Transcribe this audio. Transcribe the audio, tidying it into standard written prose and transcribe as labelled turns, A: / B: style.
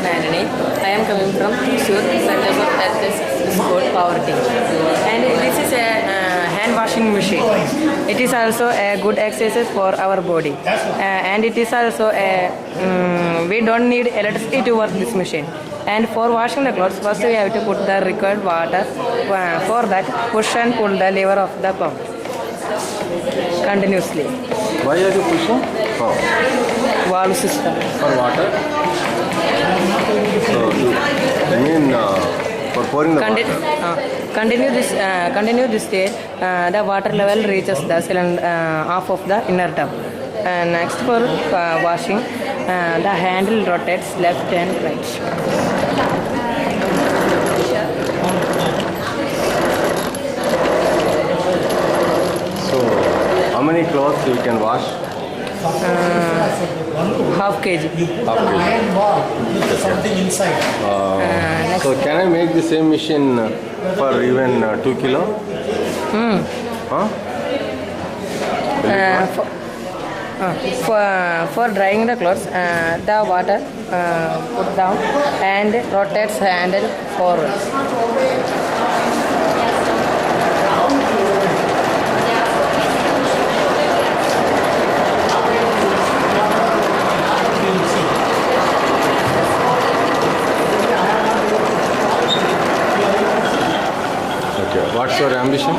A: Anson Anthony. I am coming from Thrissur, Center for Athletics Sport Poverty. And this is a hand washing machine. It is also a good exercise for our body. And it is also a we don't need electricity to work this machine. And for washing the clothes, first we have to put the required water. For that, push and pull the lever of the pump continuously.
B: Why are you pushing? Oh.
A: Valve system.
B: For water? So, you mean for pouring the water?
A: Continue this stage, the water level reaches the cylinder half of the inner tub. Next for washing, the handle rotates left and right.
B: So, how many clothes you can wash?
A: Half kg.
B: Half kg.
C: Something inside.
B: So can I make the same machine for even 2 kilo? Huh?
A: For drying the clothes, the water put down and rotates handle forward.
B: Okay. What's your ambition?